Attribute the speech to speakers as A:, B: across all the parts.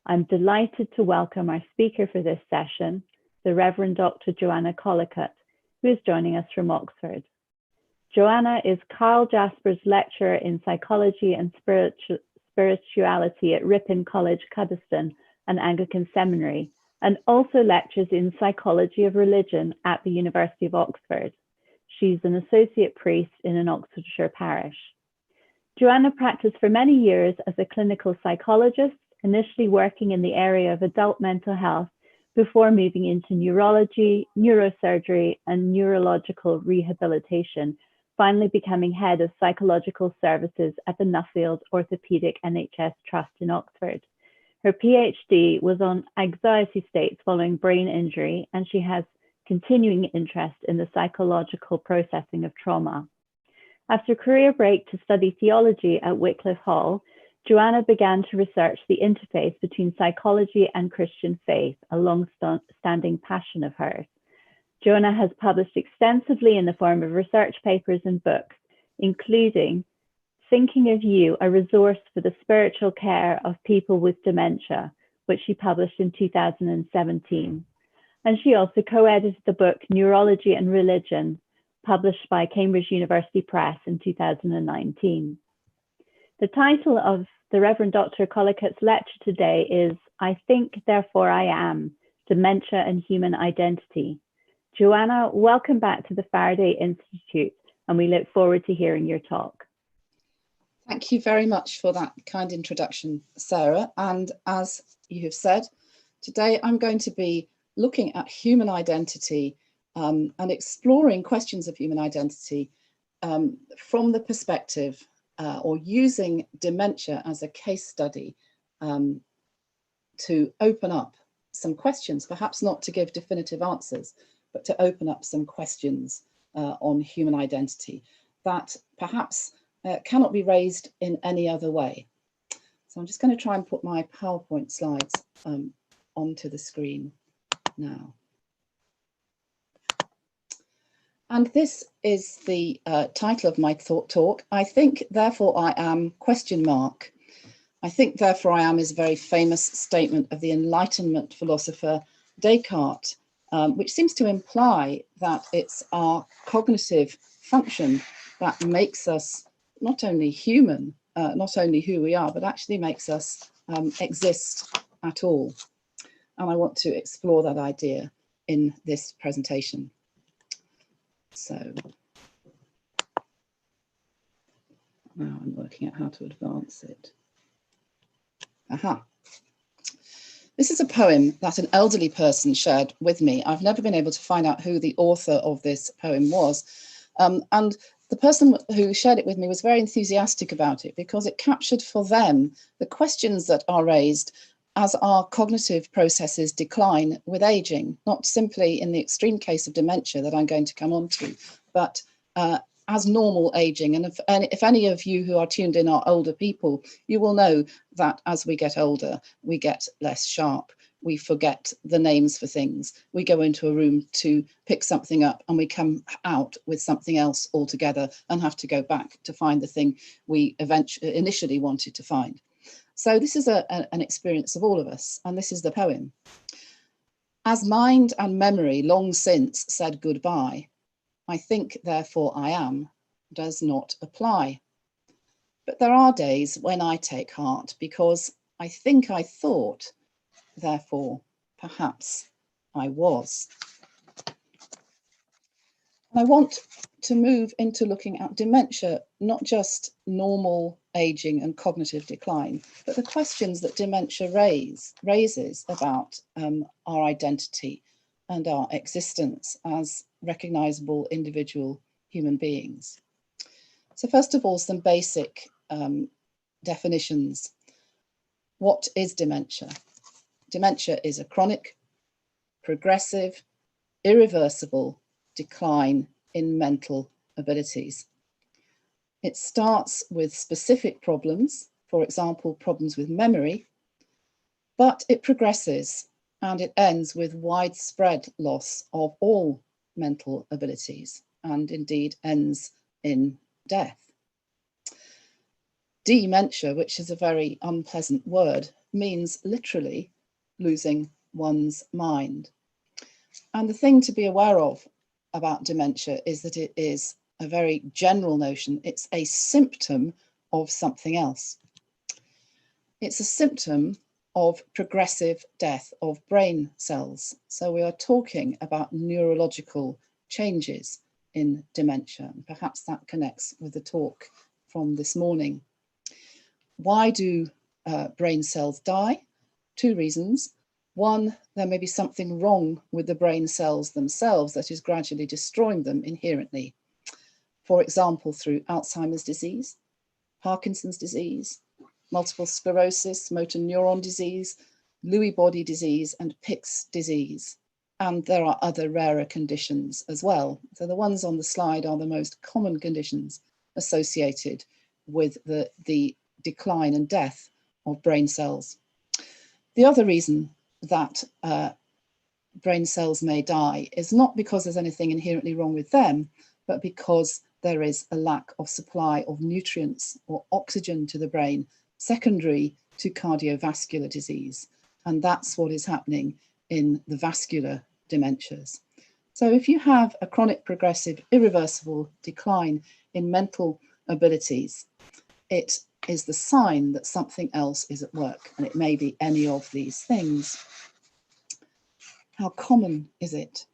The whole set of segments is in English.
A: I'm delighted to welcome our speaker for this session, the Reverend Dr. Joanna Collicutt, who is joining us from Oxford. Joanna is Carl Jasper's lecturer in psychology and spirituality at Ripon College, Cuddesdon, and Anglican Seminary, and also lectures in psychology of religion at the University of Oxford. She's an associate priest in an Oxfordshire parish. Joanna practiced for many years as a clinical psychologist, initially working in the area of adult mental health before moving into neurology, neurosurgery, and neurological rehabilitation, finally becoming head of psychological services at the Nuffield Orthopaedic NHS Trust in Oxford. Her PhD was on anxiety states following brain injury, and she has continuing interest in the psychological processing of trauma. After a career break to study theology at Wycliffe Hall, Joanna began to research the interface between psychology and Christian faith, a long-standing passion of hers. Joanna has published extensively in the form of research papers and books, including Thinking of You, a resource for the spiritual care of people with dementia, which she published in 2017. And she also co-edited the book Neurology and Religion, published by Cambridge University Press in 2019. The title of the Reverend Dr. Collicutt's lecture today is I Think, Therefore I Am, Dementia and Human Identity. Joanna, welcome back to the Faraday Institute, and we look forward to hearing your talk.
B: Thank you very much for that kind introduction, Sarah. And as you have said, today I'm going to be looking at human identity and exploring questions of human identity from the perspective or using dementia as a case study to open up some questions, perhaps not to give definitive answers, but to open up some questions on human identity that perhaps cannot be raised in any other way. So I'm just going to try and put my PowerPoint slides onto the screen now. And this is the title of my talk. I think, therefore I am, question mark. I think, therefore I am is a very famous statement of the Enlightenment philosopher Descartes, which seems to imply that it's our cognitive function that makes us not only human, not only who we are, but actually makes us exist at all. And I want to explore that idea in this presentation. So now I'm working out how to advance it. Aha. This is a poem that an elderly person shared with me. I've never been able to find out who the author of this poem was. And the person who shared it with me was very enthusiastic about it because it captured for them the questions that are raised as our cognitive processes decline with aging, not simply in the extreme case of dementia that I'm going to come on to, but as normal aging. And if any of you who are tuned in are older people, you will know that as we get older, we get less sharp. We forget the names for things. We go into a room to pick something up and we come out with something else altogether and have to go back to find the thing we initially wanted to find. So this is an experience of all of us, and this is the poem. As mind and memory long since said goodbye, I think, therefore I am, does not apply. But there are days when I take heart because I think I thought, therefore perhaps I was. I want to move into looking at dementia, not just normal aging and cognitive decline, but the questions that dementia raises about our identity and our existence as recognisable individual human beings. So first of all, some basic definitions. What is dementia? Dementia is a chronic, progressive, irreversible decline in mental abilities. It starts with specific problems, for example, problems with memory, but it progresses and it ends with widespread loss of all mental abilities and indeed ends in death. Dementia, which is a very unpleasant word, means literally losing one's mind. And the thing to be aware of about dementia is that it is a very general notion. It's a symptom of something else. It's a symptom of progressive death of brain cells. So we are talking about neurological changes in dementia. And perhaps that connects with the talk from this morning. Why do brain cells die? Two reasons. One, there may be something wrong with the brain cells themselves that is gradually destroying them inherently. For example, through Alzheimer's disease, Parkinson's disease, multiple sclerosis, motor neuron disease, Lewy body disease, and Pick's disease. And there are other rarer conditions as well. So the ones on the slide are the most common conditions associated with the decline and death of brain cells. The other reason that brain cells may die is not because there's anything inherently wrong with them, but because there is a lack of supply of nutrients or oxygen to the brain, secondary to cardiovascular disease. And that's what is happening in the vascular dementias. So if you have a chronic, progressive, irreversible decline in mental abilities, it is the sign that something else is at work, and it may be any of these things. How common is it?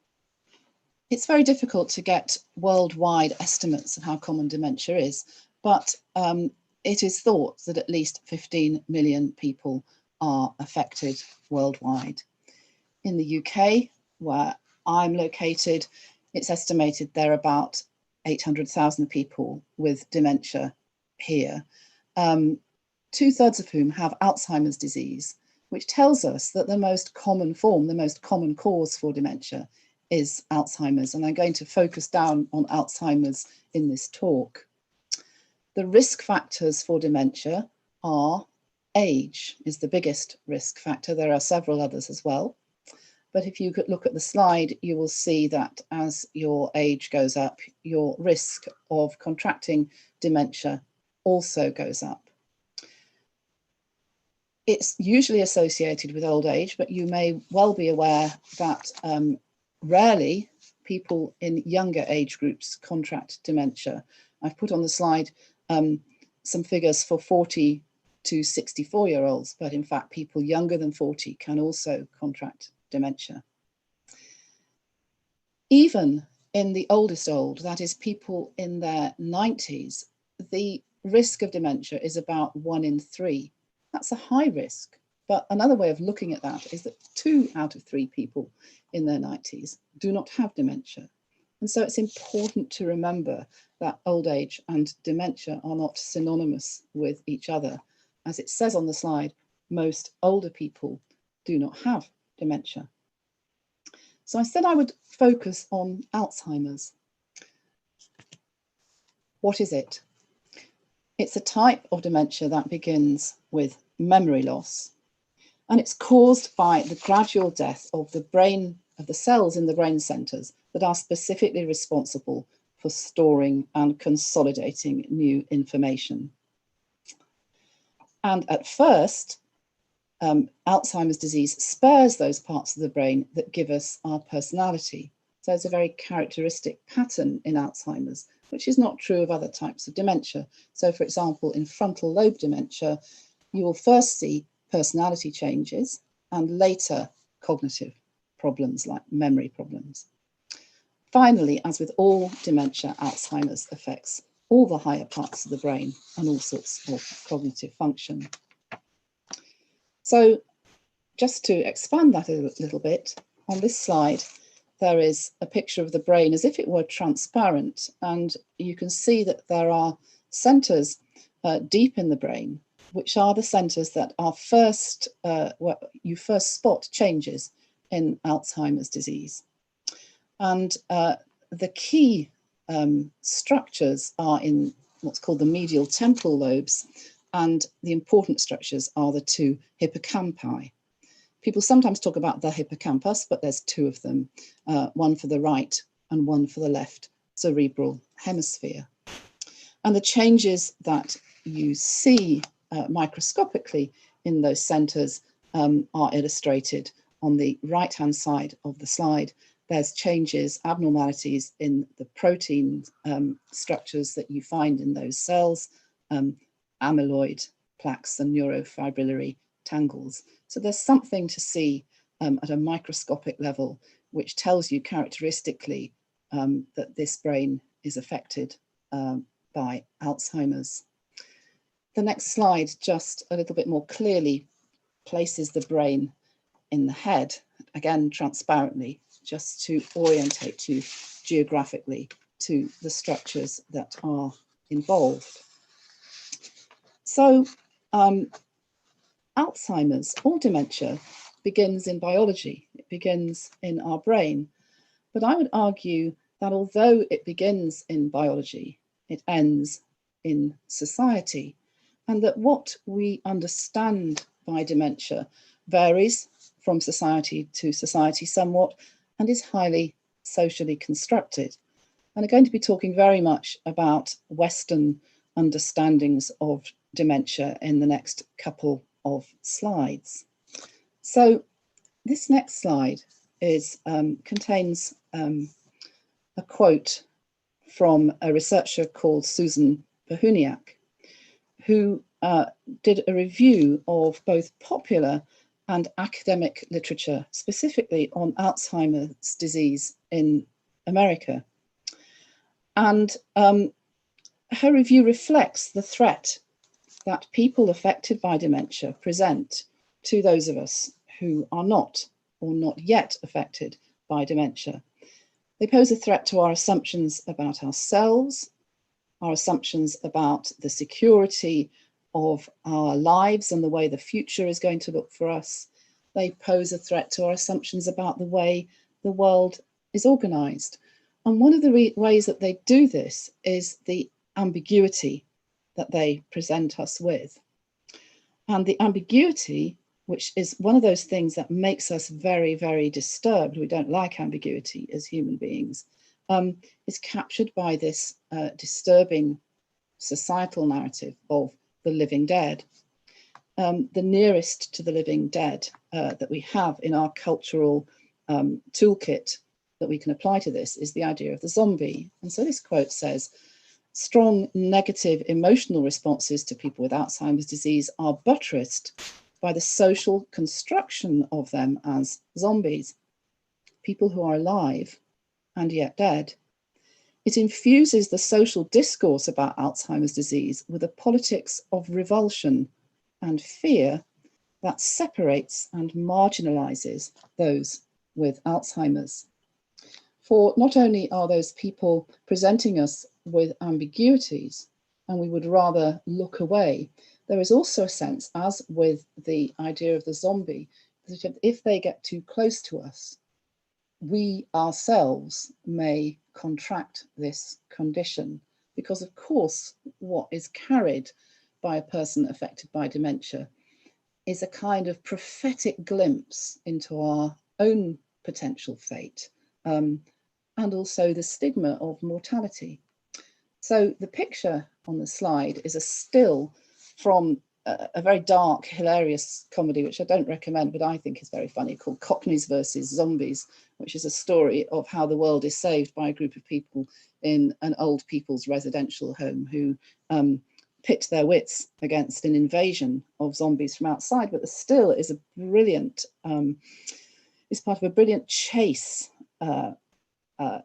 B: It's very difficult to get worldwide estimates of how common dementia is, but it is thought that at least 15 million people are affected worldwide. In the UK, where I'm located, it's estimated there are about 800,000 people with dementia here, 2/3 of whom have Alzheimer's disease, which tells us that the most common form, the most common cause for dementia is Alzheimer's. And I'm going to focus down on Alzheimer's in this talk. The risk factors for dementia are age is the biggest risk factor. There are several others as well. But if you could look at the slide, you will see that as your age goes up, your risk of contracting dementia also goes up. It's usually associated with old age, but you may well be aware that rarely people in younger age groups contract dementia. I've put on the slide some figures for 40 to 64-year-olds, but in fact, people younger than 40 can also contract dementia. Even in the oldest old, that is people in their 90s, the risk of dementia is about 1 in 3. That's a high risk, but another way of looking at that is that 2 out of 3 people in their 90s do not have dementia. And so it's important to remember that old age and dementia are not synonymous with each other. As it says on the slide, most older people do not have dementia. So I said I would focus on Alzheimer's. What is it? It's a type of dementia that begins with memory loss, and it's caused by the gradual death of the brain, of the cells in the brain centers that are specifically responsible for storing and consolidating new information. And at first, Alzheimer's disease spares those parts of the brain that give us our personality. So it's a very characteristic pattern in Alzheimer's, which is not true of other types of dementia. So for example, in frontal lobe dementia, you will first see personality changes and later cognitive problems like memory problems. Finally, as with all dementia, Alzheimer's affects all the higher parts of the brain and all sorts of cognitive function. So just to expand that a little bit, on this slide, there is a picture of the brain as if it were transparent, and you can see that there are centers deep in the brain, which are the centers that are first, where you first spot changes in Alzheimer's disease. And the key structures are in what's called the medial temporal lobes, and the important structures are the 2 hippocampi. People sometimes talk about the hippocampus, but there's 2 of them, one for the right and one for the left cerebral hemisphere. And the changes that you see microscopically in those centres are illustrated on the right-hand side of the slide. There's changes, abnormalities in the protein structures that you find in those cells, amyloid plaques and neurofibrillary tangles. So there's something to see at a microscopic level, which tells you characteristically that this brain is affected by Alzheimer's. The next slide just a little bit more clearly places the brain in the head, again transparently, just to orientate you geographically to the structures that are involved. So Alzheimer's or dementia begins in biology, it begins in our brain. But I would argue that although it begins in biology, it ends in society, and that what we understand by dementia varies from society to society somewhat and is highly socially constructed. And I'm going to be talking very much about Western understandings of dementia in the next couple of slides. So this next slide is contains a quote from a researcher called Susan Bohuniak, who did a review of both popular and academic literature, specifically on Alzheimer's disease in America. And her review reflects the threat that people affected by dementia present to those of us who are not or not yet affected by dementia. They pose a threat to our assumptions about ourselves, our assumptions about the security of our lives and the way the future is going to look for us. They pose a threat to our assumptions about the way the world is organised. And one of the ways that they do this is the ambiguity that they present us with. And the ambiguity, which is one of those things that makes us very, very disturbed, we don't like ambiguity as human beings, is captured by this disturbing societal narrative of the living dead. The nearest to the living dead that we have in our cultural toolkit that we can apply to this is the idea of the zombie. And so this quote says, strong negative emotional responses to people with Alzheimer's disease are buttressed by the social construction of them as zombies, people who are alive and yet dead. It infuses the social discourse about Alzheimer's disease with a politics of revulsion and fear that separates and marginalizes those with Alzheimer's. For not only are those people presenting us with ambiguities, and we would rather look away, there is also a sense, as with the idea of the zombie, that if they get too close to us, we ourselves may contract this condition, because of course what is carried by a person affected by dementia is a kind of prophetic glimpse into our own potential fate, and also the stigma of mortality. So the picture on the slide is a still from a very dark, hilarious comedy, which I don't recommend, but I think is very funny, called Cockneys versus Zombies, which is a story of how the world is saved by a group of people in an old people's residential home who pit their wits against an invasion of zombies from outside. But the still is a brilliant, is part of a brilliant chase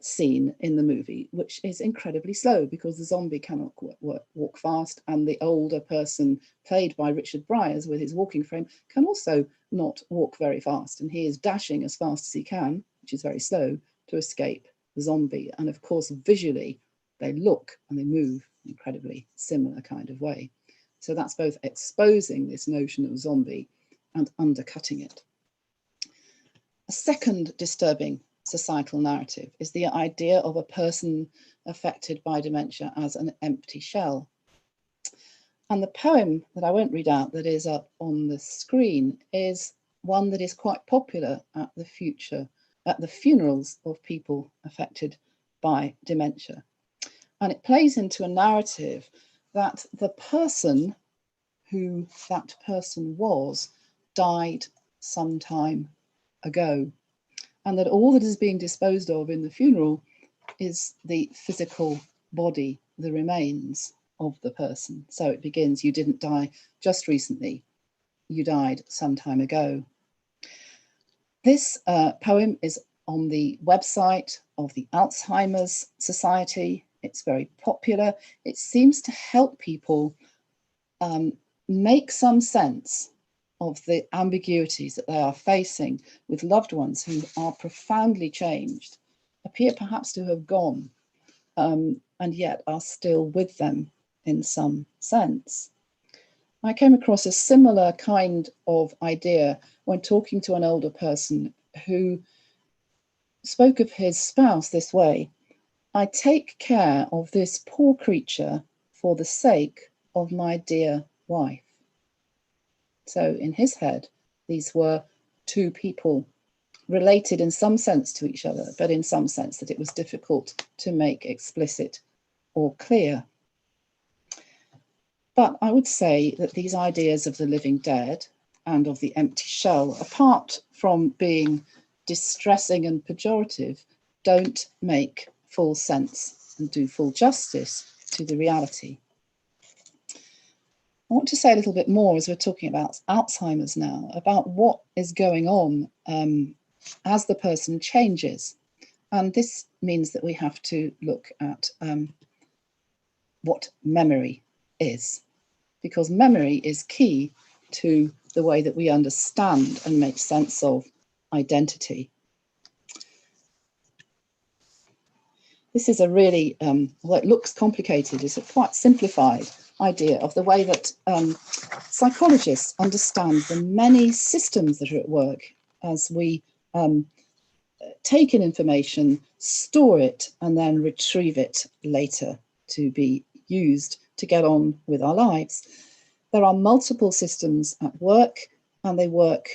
B: scene in the movie, which is incredibly slow because the zombie cannot walk fast, and the older person, played by Richard Briers with his walking frame, can also not walk very fast, and he is dashing as fast as he can, which is very slow, to escape the zombie. And of course visually they look and they move in an incredibly similar kind of way. So that's both exposing this notion of zombie and undercutting it. A second disturbing societal narrative is the idea of a person affected by dementia as an empty shell. And the poem that I won't read out that is up on the screen is one that is quite popular at the funerals of people affected by dementia. And it plays into a narrative that the person who that person was died some time ago, and that all that is being disposed of in the funeral is the physical body, the remains of the person. So it begins, you didn't die just recently, you died some time ago. This poem is on the website of the Alzheimer's Society. It's very popular. It seems to help people make some sense of the ambiguities that they are facing with loved ones who are profoundly changed, appear perhaps to have gone, and yet are still with them in some sense. I came across a similar kind of idea when talking to an older person who spoke of his spouse this way: I take care of this poor creature for the sake of my dear wife. So in his head, these were two people related in some sense to each other, but in some sense that it was difficult to make explicit or clear. But I would say that these ideas of the living dead and of the empty shell, apart from being distressing and pejorative, don't make full sense and do full justice to the reality. I want to say a little bit more, as we're talking about Alzheimer's now, about what is going on as the person changes. And this means that we have to look at what memory is, because memory is key to the way that we understand and make sense of identity. This is a really, well, it looks complicated, it's a quite simplified idea of the way that psychologists understand the many systems that are at work as we take in information, store it, and then retrieve it later to be used to get on with our lives. There are multiple systems at work, and they work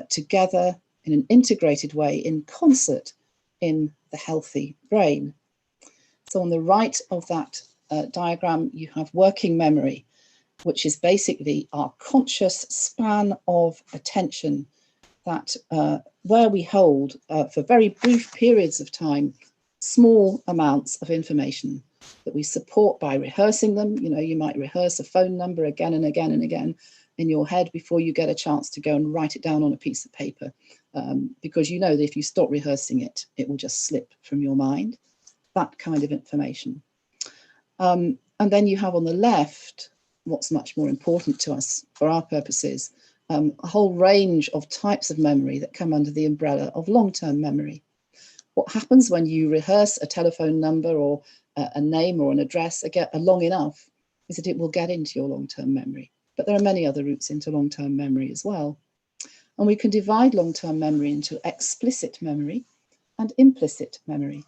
B: together in an integrated way, in concert, in the healthy brain. So on the right of that diagram, you have working memory, which is basically our conscious span of attention, that where we hold for very brief periods of time small amounts of information that we support by rehearsing them. You know, you might rehearse a phone number again and again and again in your head before you get a chance to go and write it down on a piece of paper, because you know that if you stop rehearsing it, it will just slip from your mind, that kind of information. And then you have on the left, what's much more important to us for our purposes, a whole range of types of memory that come under the umbrella of long-term memory. What happens when you rehearse a telephone number or a name or an address long enough is that it will get into your long-term memory. But there are many other routes into long-term memory as well. And we can divide long-term memory into explicit memory and implicit memory.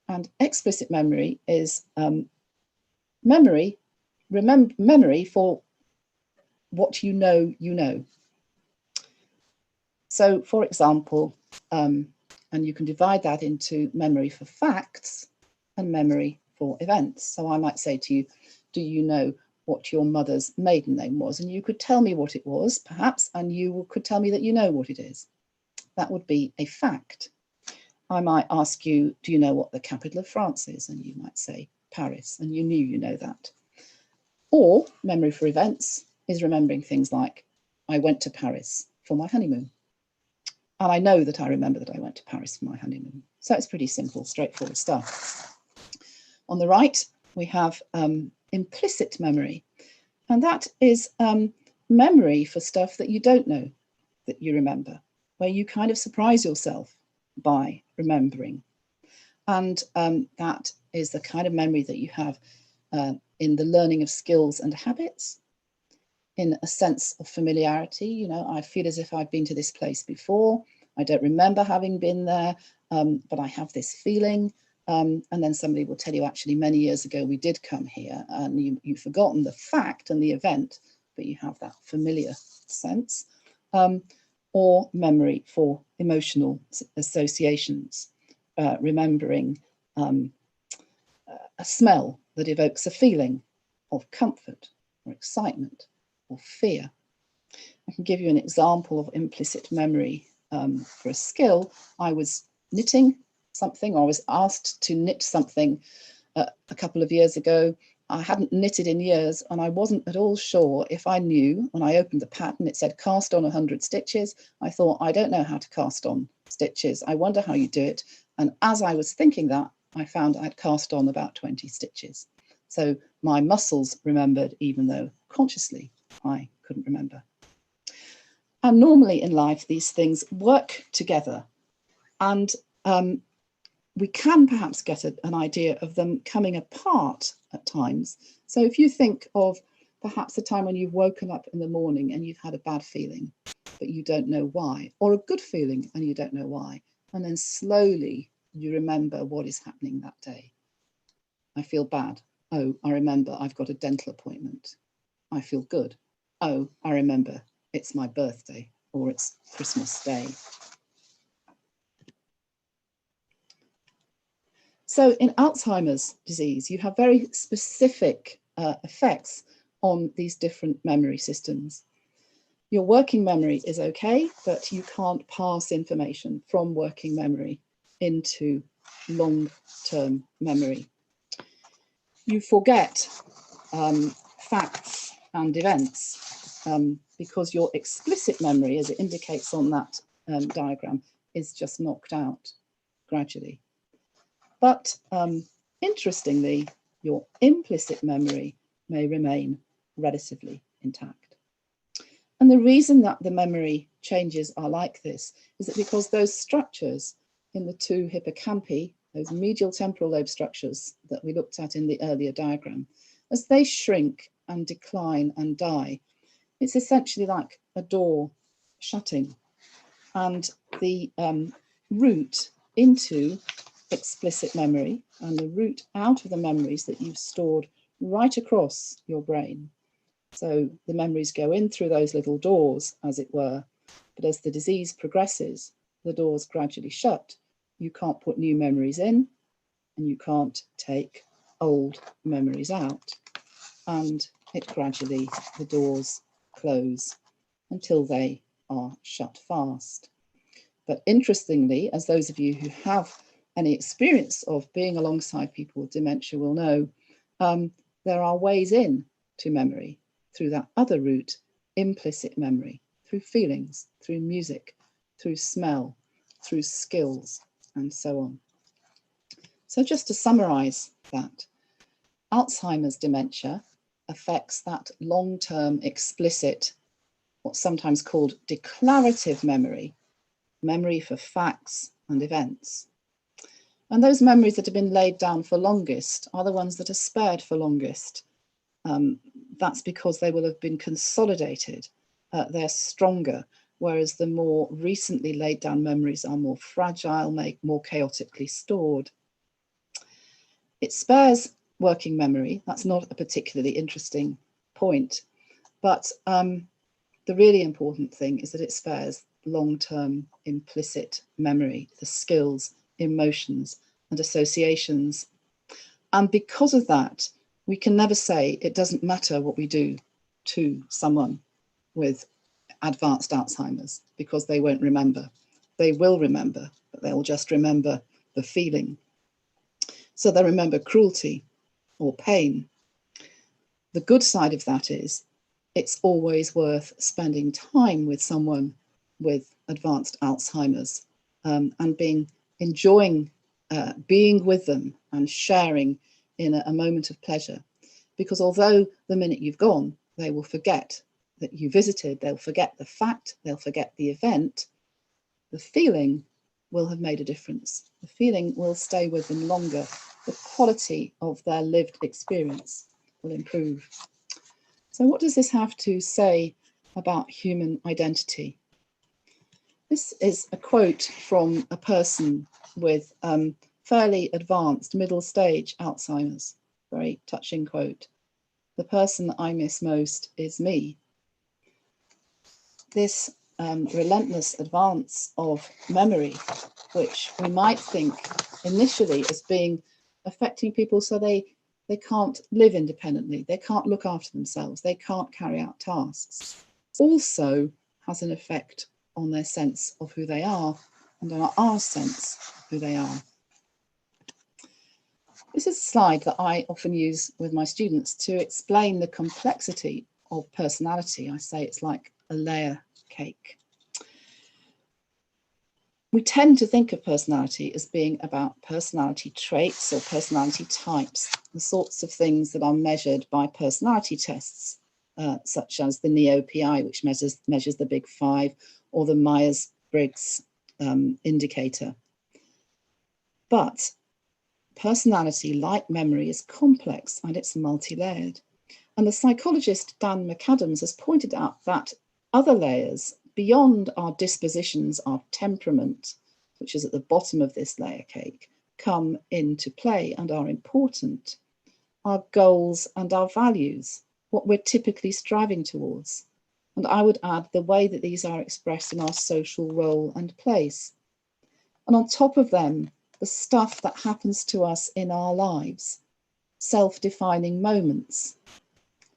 B: And explicit memory is memory for what you know you know. So, for example, and you can divide that into memory for facts and memory for events. So I might say to you, do you know what your mother's maiden name was? And you could tell me what it was, perhaps, and you could tell me that you know what it is. That would be a fact. I might ask you, do you know what the capital of France is? And you might say Paris, and you knew you know that. Or memory for events is remembering things like, I went to Paris for my honeymoon. And I know that I remember that I went to Paris for my honeymoon. So it's pretty simple, straightforward stuff. On the right, we have implicit memory. And that is memory for stuff that you don't know that you remember, where you kind of surprise yourself by remembering. And that is the kind of memory that you have in the learning of skills and habits, in a sense of familiarity. You know, I feel as if I've been to this place before. I don't remember having been there, but I have this feeling. And then somebody will tell you, actually, many years ago, we did come here, and you've forgotten the fact and the event, but you have that familiar sense. Or memory for emotional associations, remembering a smell that evokes a feeling, of comfort or excitement or fear. I can give you an example of implicit memory for a skill. I was knitting something, or I was asked to knit something a couple of years ago. I hadn't knitted in years, and I wasn't at all sure if I knew. When I opened the pattern, it said cast on 100 stitches. I thought, I don't know how to cast on stitches. I wonder how you do it. And as I was thinking that, I found I'd cast on about 20 stitches. So my muscles remembered, even though consciously I couldn't remember. And normally in life, these things work together. And we can perhaps get an idea of them coming apart at times. So if you think of perhaps a time when you've woken up in the morning and you've had a bad feeling, but you don't know why, or a good feeling and you don't know why, and then slowly you remember what is happening that day. I feel bad. Oh, I remember I've got a dental appointment. I feel good. Oh, I remember it's my birthday or it's Christmas Day. So in Alzheimer's disease, you have very specific effects on these different memory systems. Your working memory is okay, but you can't pass information from working memory into long-term memory. You forget facts and events because your explicit memory, as it indicates on that diagram, is just knocked out gradually. But interestingly, your implicit memory may remain relatively intact. And the reason that the memory changes are like this is that because those structures in the two hippocampi, those medial temporal lobe structures that we looked at in the earlier diagram, as they shrink and decline and die, it's essentially like a door shutting. And the route into explicit memory and the route out of the memories that you've stored right across your brain. So the memories go in through those little doors, as it were, but as the disease progresses, the doors gradually shut. You can't put new memories in and you can't take old memories out. And it gradually, the doors close until they are shut fast. But interestingly, as those of you who have any experience of being alongside people with dementia will know, there are ways in to memory through that other route, implicit memory, through feelings, through music, through smell, through skills, and so on. So just to summarize that, Alzheimer's dementia affects that long-term explicit, what's sometimes called declarative memory, memory for facts and events. And those memories that have been laid down for longest are the ones that are spared for longest. That's because they will have been consolidated. They're stronger, whereas the more recently laid down memories are more fragile, more chaotically stored. It spares working memory. That's not a particularly interesting point, but the really important thing is that it spares long-term implicit memory, the skills, emotions, and associations. And because of that, we can never say it doesn't matter what we do to someone with advanced Alzheimer's, because they won't remember. They will remember, but they'll just remember the feeling. So they'll remember cruelty or pain. The good side of that is it's always worth spending time with someone with advanced Alzheimer's and enjoying being with them and sharing in a moment of pleasure. Because although the minute you've gone, they will forget that you visited, they'll forget the fact, they'll forget the event, the feeling will have made a difference. The feeling will stay with them longer. The quality of their lived experience will improve. So what does this have to say about human identity? This is a quote from a person with fairly advanced middle stage Alzheimer's, very touching quote. The person I miss most is me. This relentless advance of memory, which we might think initially as being affecting people so they they can't live independently, they can't look after themselves, they can't carry out tasks, also has an effect on their sense of who they are and on our sense of who they are. This is a slide that I often use with my students to explain the complexity of personality. I say it's like a layer cake. We tend to think of personality as being about personality traits or personality types, the sorts of things that are measured by personality tests, such as the NEO-PI, which measures the big five, or the Myers-Briggs indicator. But personality, like memory, is complex and it's multi-layered. And the psychologist Dan McAdams has pointed out that other layers beyond our dispositions, our temperament, which is at the bottom of this layer cake, come into play and are important. Our goals and our values, what we're typically striving towards. And I would add the way that these are expressed in our social role and place. And on top of them, the stuff that happens to us in our lives, self-defining moments.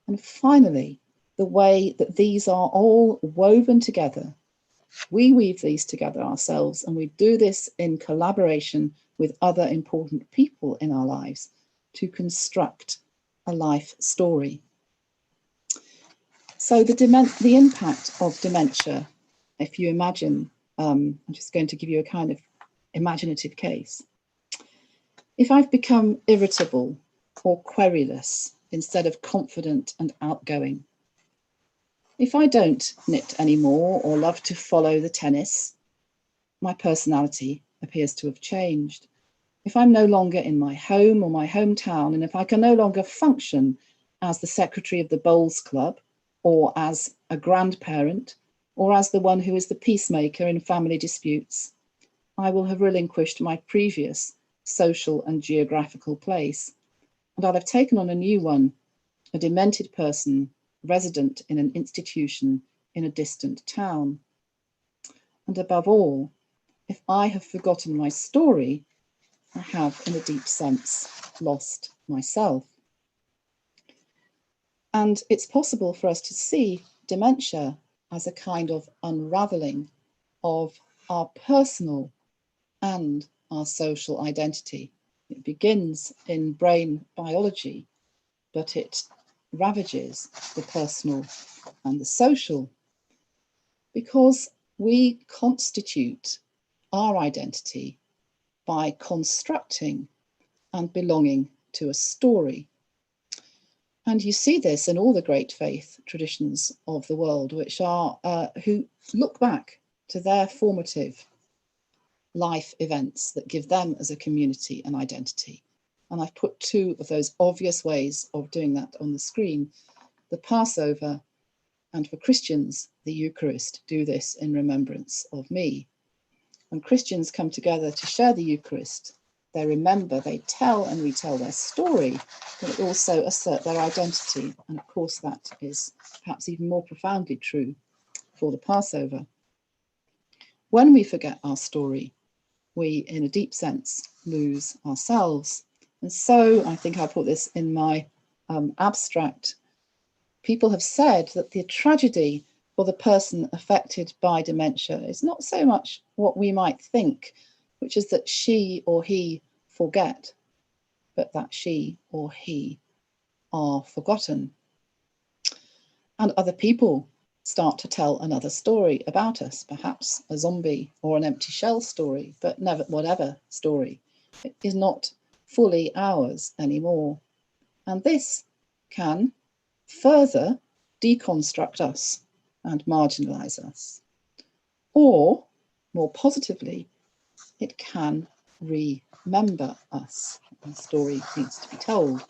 B: And finally, the way that these are all woven together. We weave these together ourselves, and we do this in collaboration with other important people in our lives to construct a life story. So the impact of dementia, if you imagine, I'm just going to give you a kind of imaginative case. If I've become irritable or querulous instead of confident and outgoing, if I don't knit anymore or love to follow the tennis, my personality appears to have changed. If I'm no longer in my home or my hometown, and if I can no longer function as the secretary of the bowls club, or as a grandparent, or as the one who is the peacemaker in family disputes, I will have relinquished my previous social and geographical place, and I'll have taken on a new one, a demented person resident in an institution in a distant town. And above all, if I have forgotten my story, I have, in a deep sense, lost myself. And it's possible for us to see dementia as a kind of unraveling of our personal and our social identity. It begins in brain biology, but it ravages the personal and the social, because we constitute our identity by constructing and belonging to a story. And you see this in all the great faith traditions of the world, which are who look back to their formative life events that give them as a community an identity. And I've put two of those obvious ways of doing that on the screen: the Passover, and for Christians, the Eucharist. Do this in remembrance of me. When Christians come together to share the Eucharist, they remember, they tell and retell their story, but they also assert their identity. And of course, that is perhaps even more profoundly true for the Passover. When we forget our story, we, in a deep sense, lose ourselves. And so I think I put this in my abstract. People have said that the tragedy for the person affected by dementia is not so much what we might think, which is that she or he forget, but that she or he are forgotten. And other people start to tell another story about us, perhaps a zombie or an empty shell story, but never, whatever story, it is not fully ours anymore. And this can further deconstruct us and marginalize us. Or, more positively, it can remember us. The story needs to be told.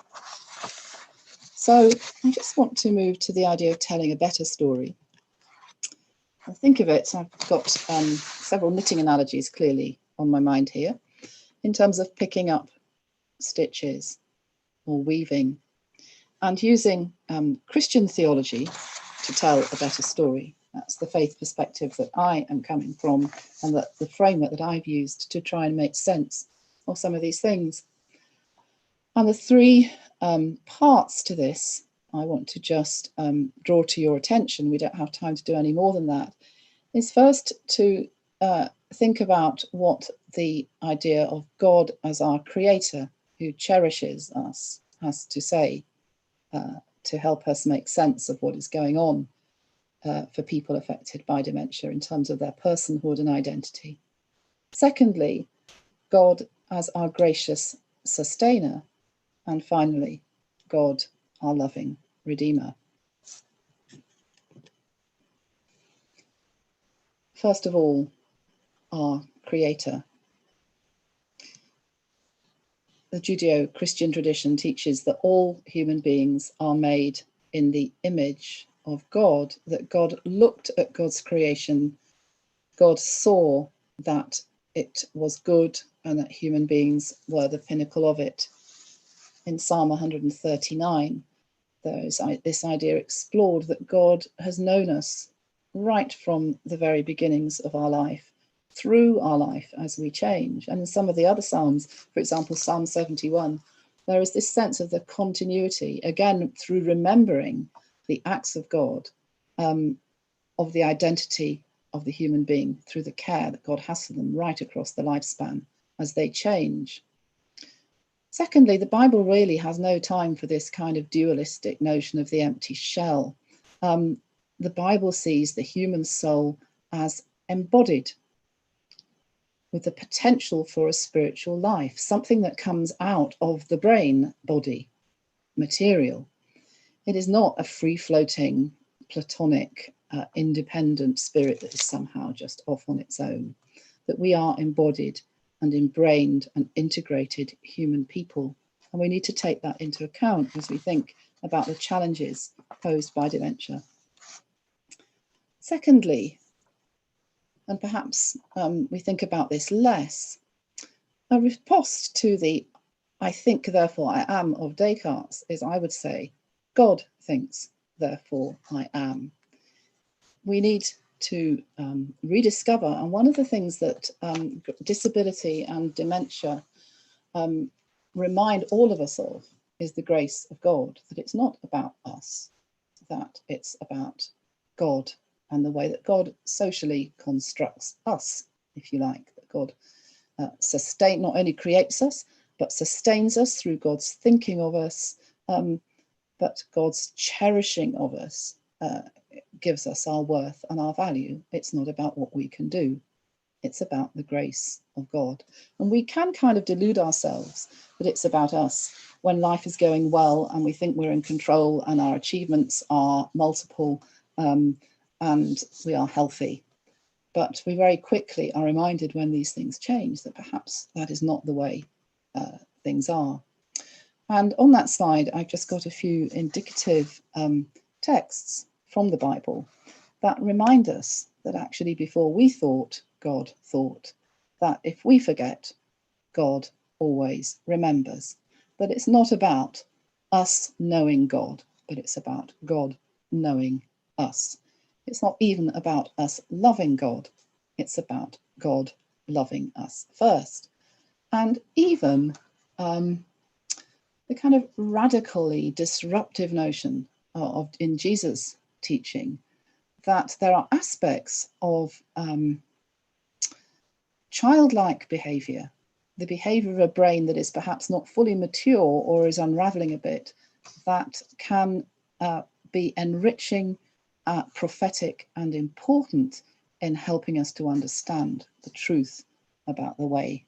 B: So I just want to move to the idea of telling a better story. I think of it, I've got several knitting analogies clearly on my mind here, in terms of picking up stitches or weaving, and using Christian theology to tell a better story. That's the faith perspective that I am coming from, and that the framework that I've used to try and make sense of some of these things. And the three parts to this I want to just draw to your attention. We don't have time to do any more than that. Is first to think about what the idea of God as our creator who cherishes us has to say to help us make sense of what is going on for people affected by dementia in terms of their personhood and identity. Secondly, God as our gracious sustainer. And finally, God, our loving Redeemer. First of all, our Creator. The Judeo-Christian tradition teaches that all human beings are made in the image of God, that God looked at God's creation, God saw that it was good and that human beings were the pinnacle of it. In Psalm 139, there is this idea explored that God has known us right from the very beginnings of our life, through our life as we change. And in some of the other Psalms, for example, Psalm 71, there is this sense of the continuity, again, through remembering the acts of God, of the identity of the human being, through the care that God has for them right across the lifespan as they change. Secondly, the Bible really has no time for this kind of dualistic notion of the empty shell. The Bible sees the human soul as embodied, with the potential for a spiritual life, something that comes out of the brain body material. It is not a free-floating, platonic, independent spirit that is somehow just off on its own, that we are embodied and embrained and integrated human people. And we need to take that into account as we think about the challenges posed by dementia. Secondly, and perhaps we think about this less, a riposte to the I think, therefore I am of Descartes is, I would say, God thinks, therefore I am. We need to rediscover, and one of the things that disability and dementia remind all of us of is the grace of God, that it's not about us, that it's about God and the way that God socially constructs us, if you like, that God not only creates us, but sustains us through God's thinking of us, but God's cherishing of us gives us our worth and our value. It's not about what we can do. It's about the grace of God. And we can kind of delude ourselves that it's about us when life is going well and we think we're in control and our achievements are multiple and we are healthy. But we very quickly are reminded when these things change that perhaps that is not the way things are. And on that slide, I've just got a few indicative texts from the Bible that remind us that actually before we thought, God thought, that if we forget, God always remembers, that it's not about us knowing God, but it's about God knowing us. It's not even about us loving God, it's about God loving us first. And even the kind of radically disruptive notion in Jesus' teaching that there are aspects of childlike behaviour, the behaviour of a brain that is perhaps not fully mature or is unravelling a bit, that can be enriching, prophetic and important in helping us to understand the truth about the way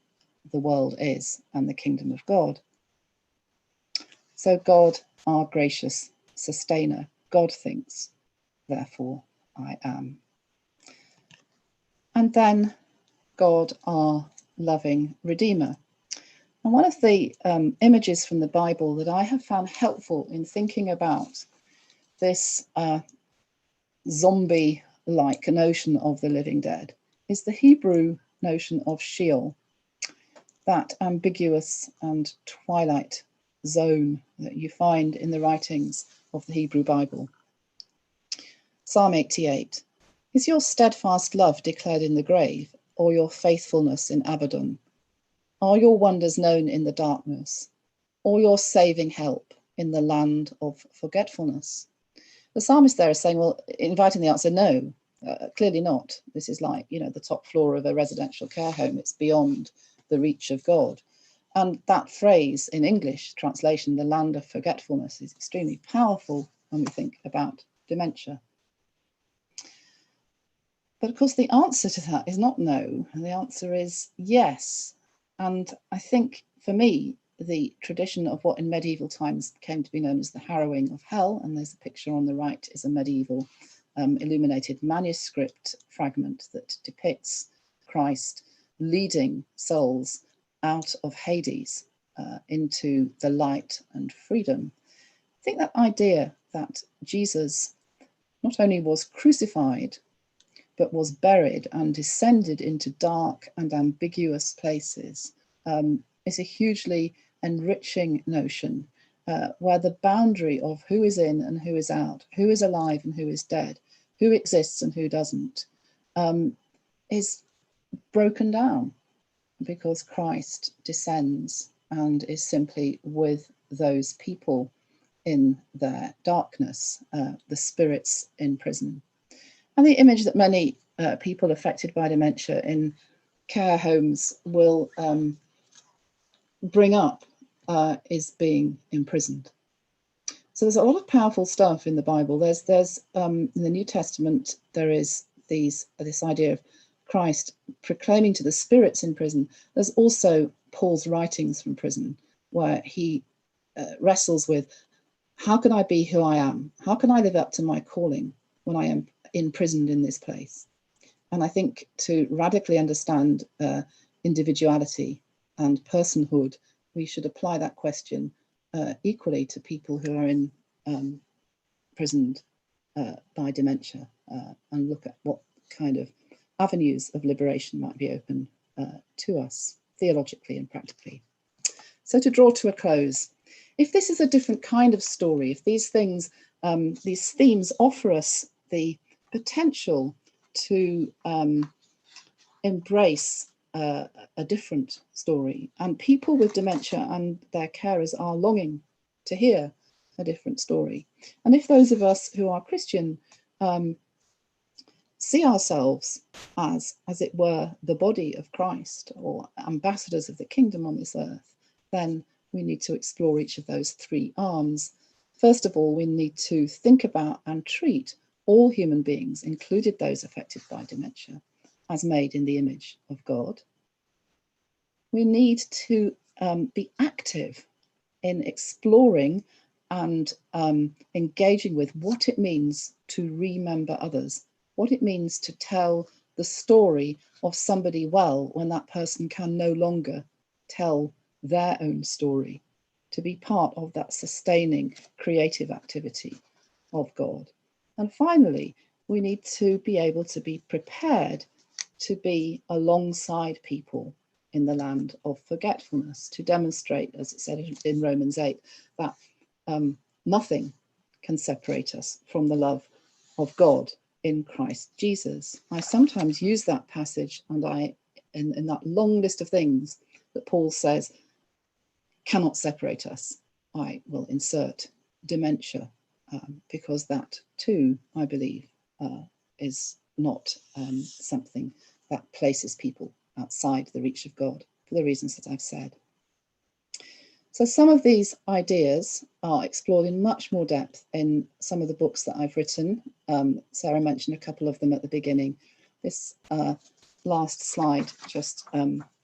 B: the world is and the kingdom of God. So God, our gracious sustainer, God thinks, therefore I am. And then God, our loving Redeemer. And one of the images from the Bible that I have found helpful in thinking about this zombie-like notion of the living dead is the Hebrew notion of Sheol, that ambiguous and twilight zone that you find in the writings of the Hebrew Bible. Psalm 88, is your steadfast love declared in the grave, or your faithfulness in Abaddon? Are your wonders known in the darkness, or your saving help in the land of forgetfulness? The psalmist there is saying, well, inviting the answer, no, clearly not. This is like, the top floor of a residential care home. It's beyond the reach of God. And that phrase in English translation, the land of forgetfulness, is extremely powerful when we think about dementia. But of course, the answer to that is not no, and the answer is yes. And I think for me, the tradition of what in medieval times came to be known as the harrowing of hell, and there's a picture on the right, is a medieval illuminated manuscript fragment that depicts Christ leading souls out of Hades into the light and freedom. I think that idea that Jesus not only was crucified, but was buried and descended into dark and ambiguous places is a hugely enriching notion where the boundary of who is in and who is out, who is alive and who is dead, who exists and who doesn't, is broken down because Christ descends and is simply with those people in their darkness, the spirits in prison. And the image that many people affected by dementia in care homes will bring up is being imprisoned. So there's a lot of powerful stuff in the Bible. There's in the New Testament, there is this idea of Christ proclaiming to the spirits in prison. There's also Paul's writings from prison, where he wrestles with, how can I be who I am? How can I live up to my calling when I am imprisoned in this place? And I think to radically understand individuality and personhood, we should apply that question equally to people who are imprisoned by dementia and look at what kind of avenues of liberation might be open to us theologically and practically. So to draw to a close, if this is a different kind of story, if these things, these themes offer us the potential to embrace a different story, and people with dementia and their carers are longing to hear a different story. And if those of us who are Christian see ourselves as it were, the body of Christ or ambassadors of the kingdom on this earth, then we need to explore each of those three arms. First of all, we need to think about and treat all human beings, including those affected by dementia, as made in the image of God. We need to be active in exploring and engaging with what it means to remember others, what it means to tell the story of somebody well when that person can no longer tell their own story, to be part of that sustaining creative activity of God. And finally, we need to be able to be prepared to be alongside people in the land of forgetfulness, to demonstrate, as it said in Romans 8, that nothing can separate us from the love of God in Christ Jesus. I sometimes use that passage, and in that long list of things that Paul says cannot separate us, I will insert dementia, because that too, I believe, is not something that places people outside the reach of God for the reasons that I've said. So some of these ideas are explored in much more depth in some of the books that I've written. Sarah mentioned a couple of them at the beginning. This last slide just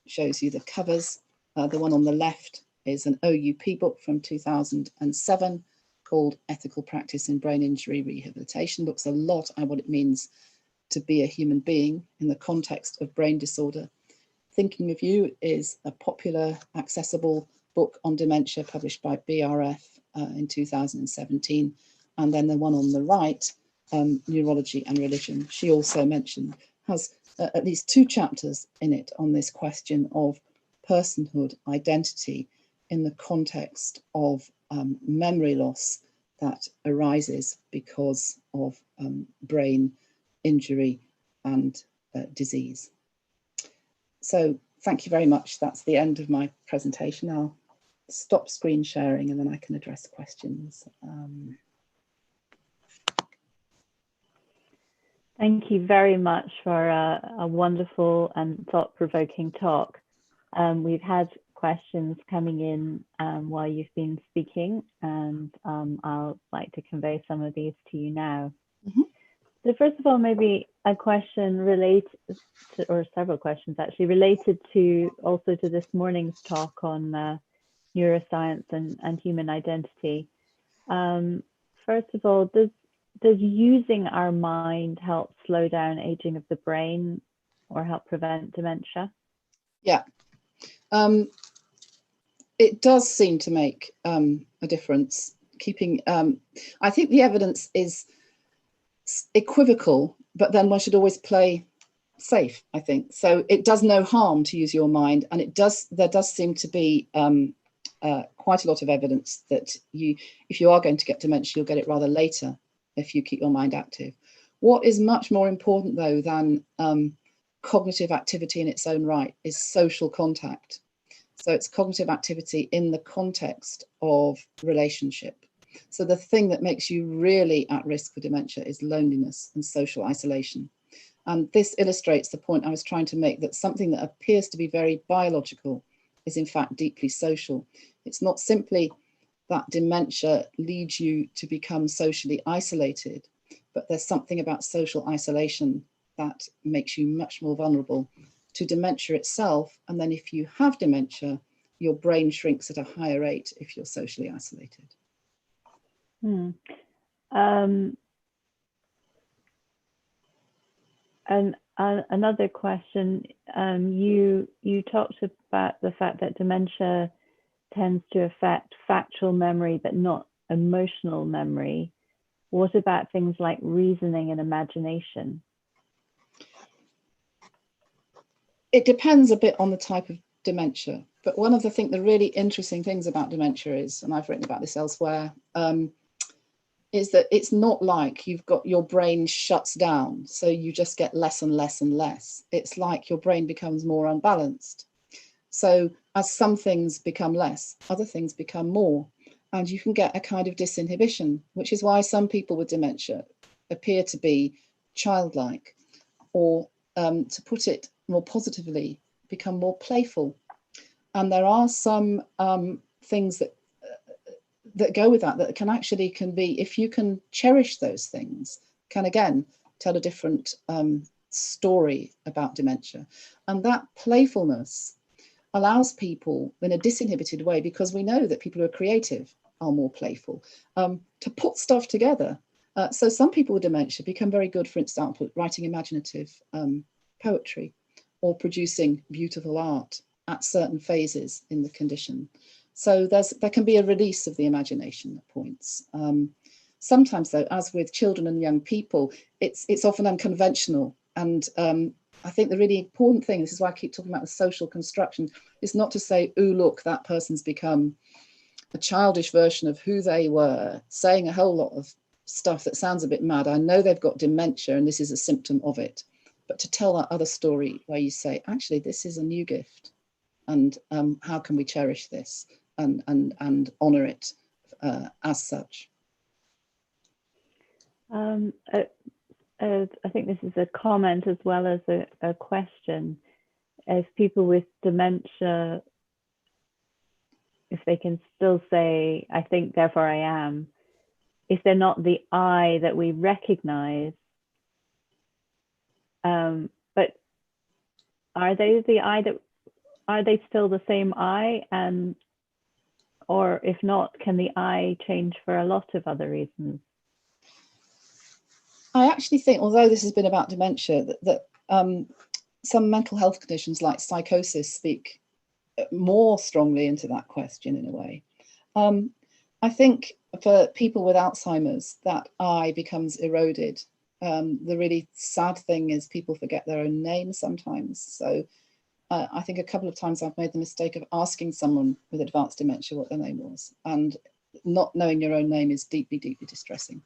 B: shows you the covers. The one on the left is an OUP book from 2007 called Ethical Practice in Brain Injury Rehabilitation. Looks a lot at what it means to be a human being in the context of brain disorder. Thinking of You is a popular, accessible book on dementia published by BRF in 2017. And then the one on the right, Neurology and Religion, she also mentioned, has at least 2 chapters in it on this question of personhood, identity, in the context of memory loss that arises because of brain injury and disease. So thank you very much. That's the end of my presentation. I'll stop screen sharing and then I can address questions.
A: Thank you very much for a wonderful and thought-provoking talk. We've had questions coming in while you've been speaking, and I'll like to convey some of these to you now.
B: Mm-hmm.
A: So first of all, maybe a question related to, or several questions actually, related to also to this morning's talk on neuroscience and human identity. First of all, does using our mind help slow down aging of the brain or help prevent dementia?
B: Yeah, it does seem to make a difference. I think the evidence is equivocal, but then one should always play safe, I think. So it does no harm to use your mind, and there does seem to be quite a lot of evidence that if you are going to get dementia, you'll get it rather later if you keep your mind active. What is much more important, though, than cognitive activity in its own right is social contact. So it's cognitive activity in the context of relationship. So the thing that makes you really at risk for dementia is loneliness and social isolation. And this illustrates the point I was trying to make, that something that appears to be very biological is in fact deeply social. It's not simply that dementia leads you to become socially isolated, but there's something about social isolation that makes you much more vulnerable to dementia itself. And then if you have dementia, your brain shrinks at a higher rate if you're socially isolated.
A: And another question, you talked about the fact that dementia tends to affect factual memory, but not emotional memory. What about things like reasoning and imagination?
B: It depends a bit on the type of dementia, but one of the really interesting things about dementia is, and I've written about this elsewhere, is that it's not like you've got your brain shuts down, so you just get less and less and less. It's like your brain becomes more unbalanced. So as some things become less, other things become more, and you can get a kind of disinhibition, which is why some people with dementia appear to be childlike, or to put it more positively, become more playful. And there are some things that go with that can be, if you can cherish those things, can again tell a different story about dementia. And that playfulness allows people in a disinhibited way, because we know that people who are creative are more playful, to put stuff together. So some people with dementia become very good, for example, at writing imaginative poetry or producing beautiful art at certain phases in the condition. So there can be a release of the imagination at points. Sometimes, though, as with children and young people, it's often unconventional. And I think the really important thing, this is why I keep talking about the social construction, is not to say, oh, look, that person's become a childish version of who they were, saying a whole lot of stuff that sounds a bit mad. I know they've got dementia and this is a symptom of it. But to tell that other story where you say, actually, this is a new gift, and how can we cherish this and honour it as such?
A: I think this is a comment as well as a question. If people with dementia, if they can still say, I think, therefore I am, if they're not the I that we recognize, but are they the I that, are they still the same I? And, or if not, can the I change for a lot of other reasons?
B: I actually think, although this has been about dementia, that some mental health conditions like psychosis speak more strongly into that question in a way. I think for people with Alzheimer's, that I becomes eroded. The really sad thing is people forget their own name sometimes. So I think a couple of times I've made the mistake of asking someone with advanced dementia what their name was, and not knowing your own name is deeply, deeply distressing.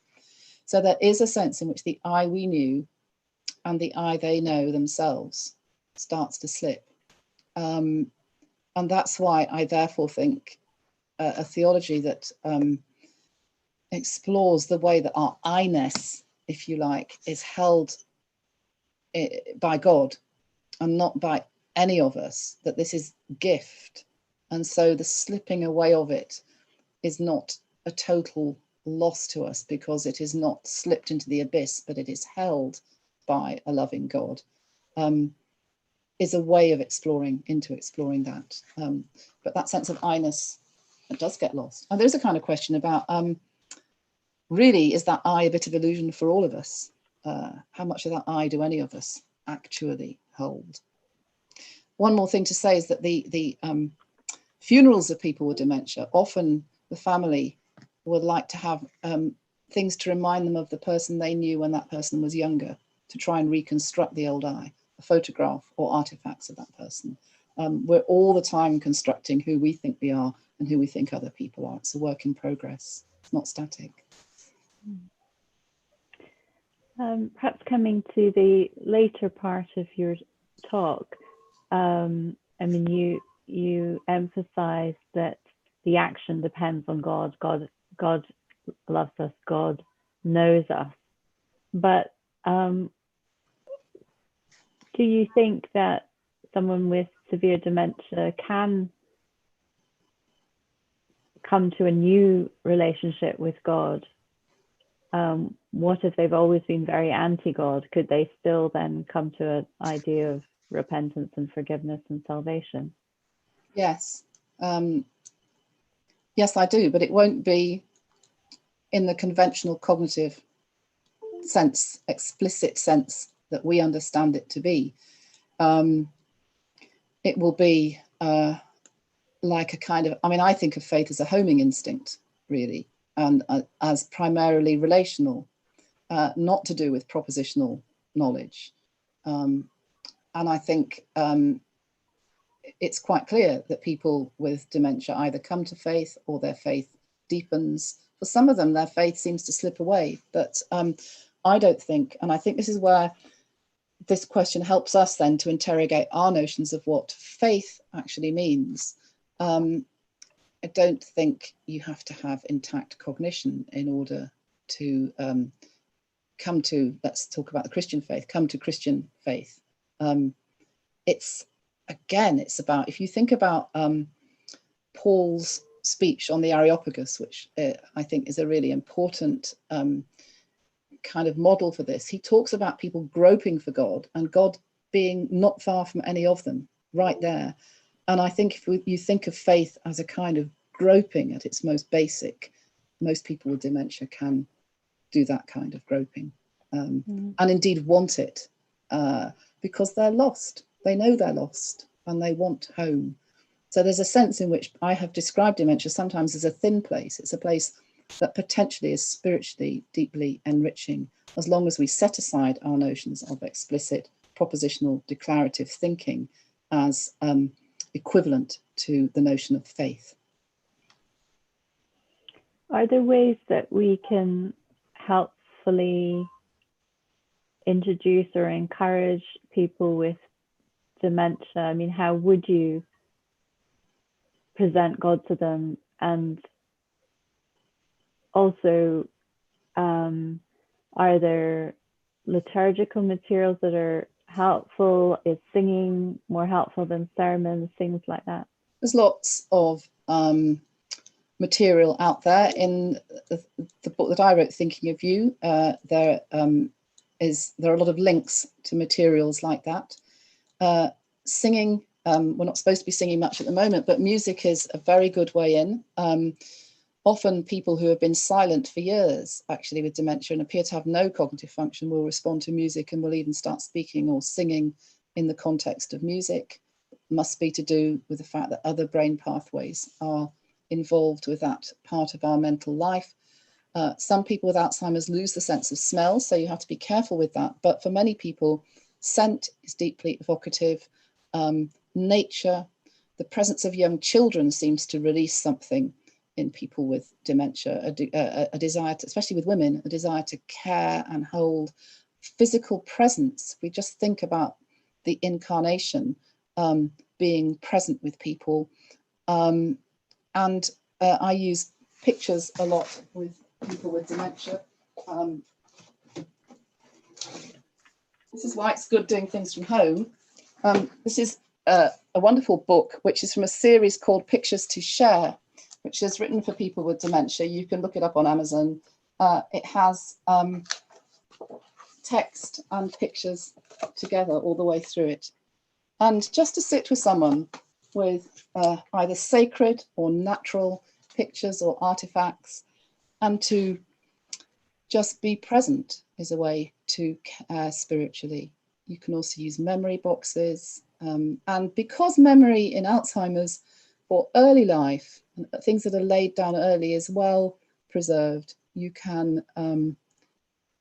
B: So there is a sense in which the I we knew and the I they know themselves starts to slip. And that's why I therefore think a theology that explores the way that our I-ness, if you like, is held by God and not by any of us, that this is gift. And so the slipping away of it is not a total loss to us, because it is not slipped into the abyss, but it is held by a loving God, is a way of exploring that. But that sense of I-ness, it does get lost. And there's a kind of question about, really, is that I a bit of illusion for all of us? How much of that I do any of us actually hold? One more thing to say is that the funerals of people with dementia, often the family would like to have things to remind them of the person they knew when that person was younger, to try and reconstruct the old I, a photograph or artifacts of that person. We're all the time constructing who we think we are and who we think other people are. It's a work in progress. It's not static.
A: Perhaps coming to the later part of your talk, I mean, you emphasize that the action depends on God. God loves us. God knows us. But do you think that someone with severe dementia can come to a new relationship with God? What if they've always been very anti-God? Could they still then come to an idea of repentance and forgiveness and salvation?
B: Yes. Yes, I do, but it won't be in the conventional cognitive sense, explicit sense that we understand it to be. It will be like a kind of, I mean, I think of faith as a homing instinct, really, and as primarily relational, not to do with propositional knowledge. And I think it's quite clear that people with dementia either come to faith or their faith deepens. For some of them, their faith seems to slip away. But I don't think, and I think this is where this question helps us then to interrogate our notions of what faith actually means. I don't think you have to have intact cognition in order to come to, let's talk about the Christian faith, come to Christian faith. It's about, if you think about Paul's speech on the Areopagus, which I think is a really important kind of model for this. He talks about people groping for God and God being not far from any of them, right there. And I think if you think of faith as a kind of groping at its most basic, most people with dementia can do that kind of groping, and indeed want it, because they're lost. They know they're lost and they want home. So there's a sense in which I have described dementia sometimes as a thin place. It's a place that potentially is spiritually deeply enriching, as long as we set aside our notions of explicit, propositional, declarative thinking as equivalent to the notion of faith.
A: Are there ways that we can helpfully introduce or encourage people with dementia? I mean, how would you present God to them? And also, are there liturgical materials that are helpful? Is singing more helpful than sermons, things like that? There's
B: lots of material out there. In the book that I wrote, Thinking of You, there are a lot of links to materials like that. Singing, we're not supposed to be singing much at the moment, but music is a very good way in. Often people who have been silent for years, actually with dementia, and appear to have no cognitive function, will respond to music and will even start speaking or singing in the context of music. It must be to do with the fact that other brain pathways are involved with that part of our mental life. Some people with Alzheimer's lose the sense of smell, so you have to be careful with that. But for many people, scent is deeply evocative. Nature, the presence of young children seems to release something in people with dementia, a desire to, especially with women, a desire to care and hold. Physical presence, we just think about the incarnation being present with people, and I use pictures a lot with people with dementia. This is why it's good doing things from home. This is a wonderful book, which is from a series called Pictures to Share, which is written for people with dementia. You can look it up on Amazon. It has text and pictures together all the way through it. And just to sit with someone with either sacred or natural pictures or artifacts, and to just be present is a way to spiritually. You can also use memory boxes. And because memory in Alzheimer's for early life, things that are laid down early, is well preserved, you can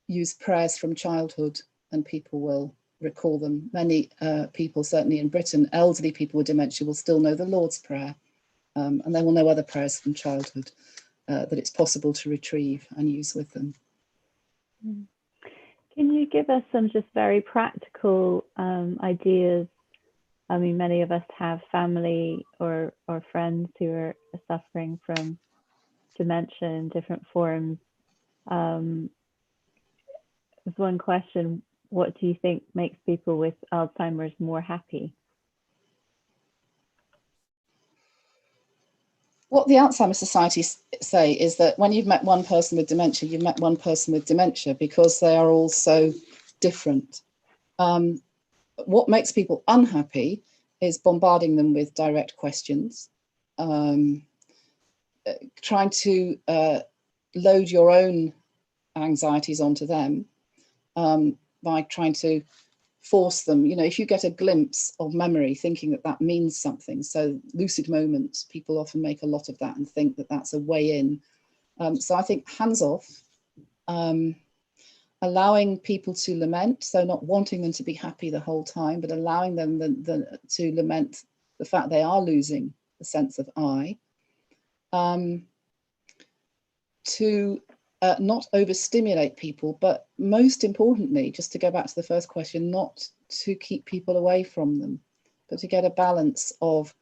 B: use prayers from childhood and people will recall them. Many people, certainly in Britain, elderly people with dementia will still know the Lord's Prayer, and they will know other prayers from childhood that it's possible to retrieve and use with them.
A: Can you give us some just very practical ideas? I mean, many of us have family or friends who are suffering from dementia in different forms. There's one question: what do you think makes people with Alzheimer's more happy?
B: What the Alzheimer's Society say is that when you've met one person with dementia, you've met one person with dementia, because they are all so different. What makes people unhappy is bombarding them with direct questions, trying to load your own anxieties onto them by trying to force them. You know, if you get a glimpse of memory, thinking that that means something. So lucid moments, people often make a lot of that and think that that's a way in. So I think hands off, allowing people to lament, so not wanting them to be happy the whole time, but allowing them to lament the fact they are losing the sense of I. To not overstimulate people, but most importantly, just to go back to the first question, not to keep people away from them, but to get a balance of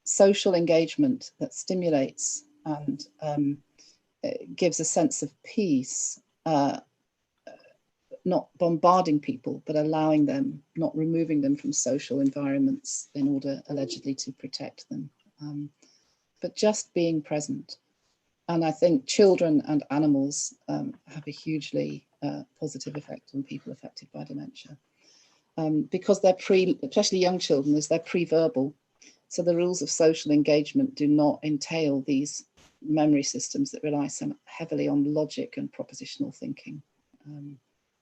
B: social engagement that stimulates and gives a sense of peace, not bombarding people, but allowing them, not removing them from social environments in order allegedly to protect them, but just being present. And I think children and animals have a hugely positive effect on people affected by dementia, because they're especially young children, as they're pre-verbal. So the rules of social engagement do not entail these memory systems that rely so heavily on logic and propositional thinking.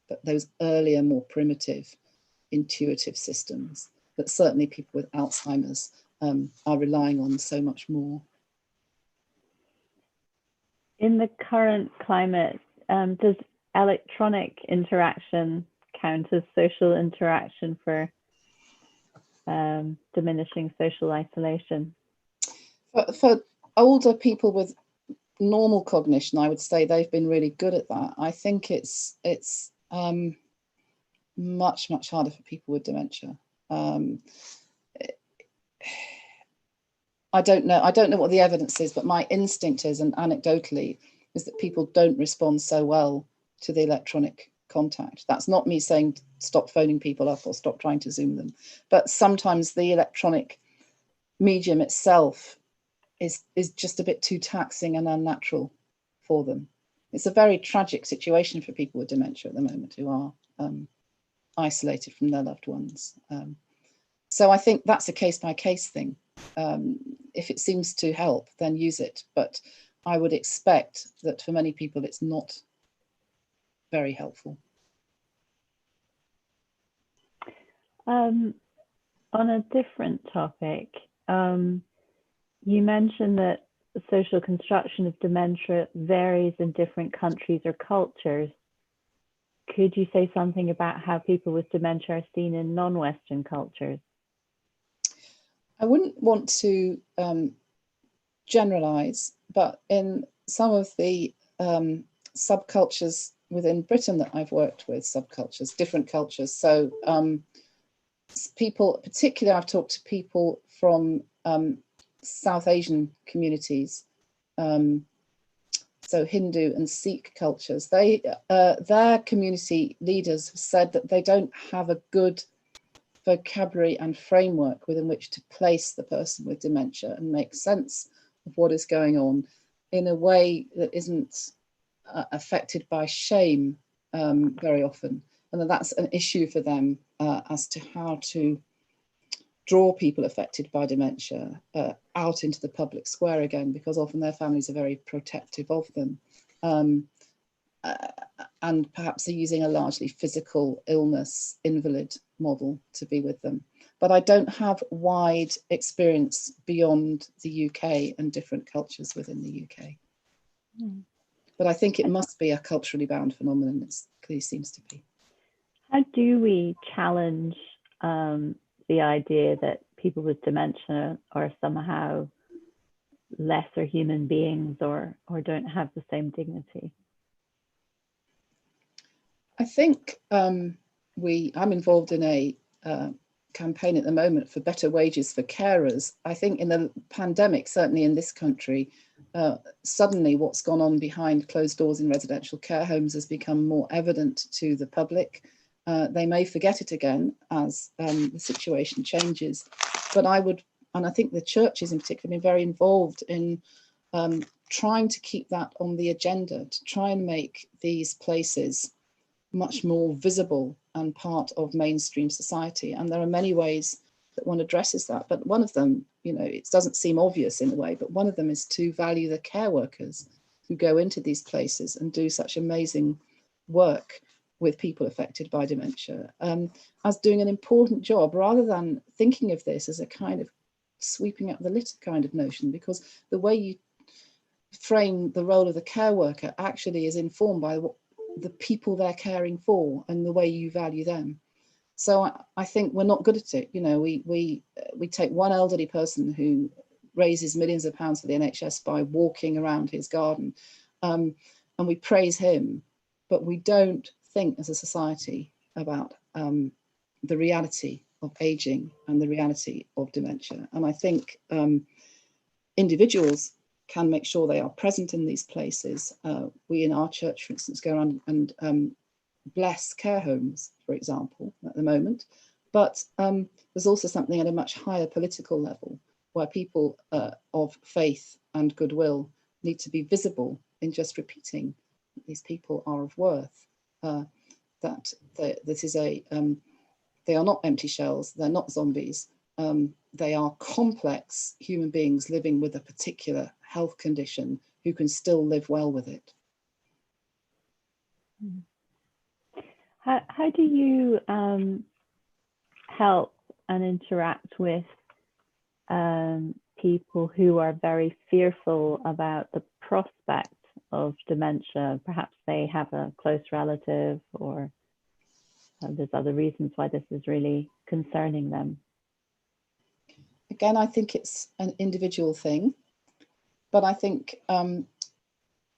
B: But those earlier, more primitive, intuitive systems that certainly people with Alzheimer's are relying on so much more.
A: In the current climate, does electronic interaction count as social interaction for diminishing social isolation?
B: For older people with normal cognition, I would say they've been really good at that. I think it's much harder for people with dementia. I don't know what the evidence is, but my instinct is, and anecdotally, is that people don't respond so well to the electronic contact. That's not me saying stop phoning people up or stop trying to Zoom them, but sometimes the electronic medium itself is just a bit too taxing and unnatural for them. It's a very tragic situation for people with dementia at the moment who are isolated from their loved ones. So I think that's a case-by-case thing. If it seems to help, then use it. But I would expect that for many people, it's not very helpful.
A: On a different topic, you mentioned that the social construction of dementia varies in different countries or cultures. Could you say something about how people with dementia are seen in non-Western cultures?
B: I wouldn't want to generalize, but in some of the subcultures within Britain that I've worked with, different cultures. So people, particularly I've talked to people from South Asian communities so Hindu and Sikh cultures, their community leaders have said that they don't have a good vocabulary and framework within which to place the person with dementia and make sense of what is going on in a way that isn't affected by shame very often, and that's an issue for them as to how to draw people affected by dementia out into the public square again, because often their families are very protective of them, and perhaps are using a largely physical illness invalid model to be with them. But I don't have wide experience beyond the UK and different cultures within the UK. Mm. But I think it must be a culturally bound phenomenon. It clearly seems to be.
A: How do we challenge the idea that people with dementia are somehow lesser human beings or don't have the same dignity?
B: I think I'm involved in a campaign at the moment for better wages for carers. I think in the pandemic, certainly in this country, suddenly what's gone on behind closed doors in residential care homes has become more evident to the public. They may forget it again as the situation changes, but I think the churches in particular have been very involved in trying to keep that on the agenda, to try and make these places much more visible and part of mainstream society. And there are many ways that one addresses that, but one of them, it doesn't seem obvious in a way, but one of them is to value the care workers who go into these places and do such amazing work with people affected by dementia, as doing an important job, rather than thinking of this as a kind of sweeping up the litter kind of notion, because the way you frame the role of the care worker actually is informed by what the people they're caring for and the way you value them. So I think we're not good at it. We take one elderly person who raises millions of pounds for the NHS by walking around his garden, and we praise him, but we don't think as a society about the reality of aging and the reality of dementia. And I think individuals can make sure they are present in these places. We in our church, for instance, go around and bless care homes, for example, at the moment. But there's also something at a much higher political level where people of faith and goodwill need to be visible in just repeating that these people are of worth, that this is they are not empty shells, they're not zombies. They are complex human beings living with a particular health condition who can still live well with it.
A: How do you help and interact with people who are very fearful about the prospect of dementia? Perhaps they have a close relative, or there's other reasons why this is really concerning them.
B: Again, I think it's an individual thing, but I think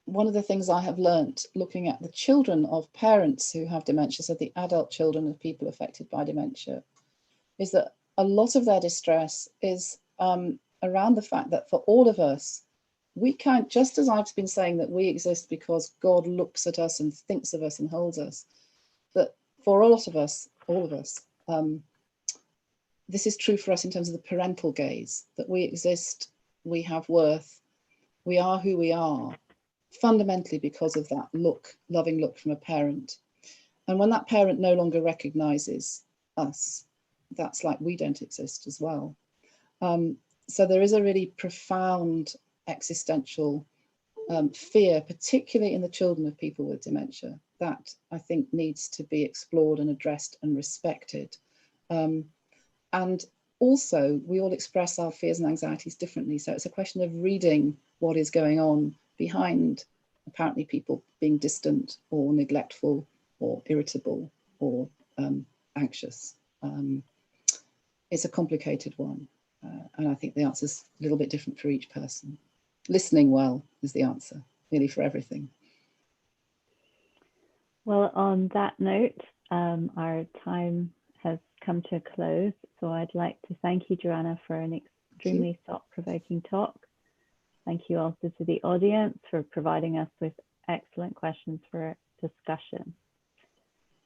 B: one of the things I have learnt looking at the children of parents who have dementia, so the adult children of people affected by dementia, is that a lot of their distress is around the fact that for all of us, we can't, just as I've been saying that we exist because God looks at us and thinks of us and holds us, that for a lot of us, all of us, this is true for us in terms of the parental gaze, that we exist, we have worth, we are who we are, fundamentally because of that loving look from a parent. And when that parent no longer recognises us, that's like we don't exist as well. So there is a really profound existential fear, particularly in the children of people with dementia, that I think needs to be explored and addressed and respected. And also, we all express our fears and anxieties differently. So it's a question of reading what is going on behind apparently people being distant or neglectful or irritable or anxious. It's a complicated one. And I think the answer is a little bit different for each person. Listening well is the answer, really, for everything.
A: Well, on that note, our time has come to a close. So I'd like to thank you, Joanna, for an extremely thought-provoking talk. Thank you also to the audience for providing us with excellent questions for discussion.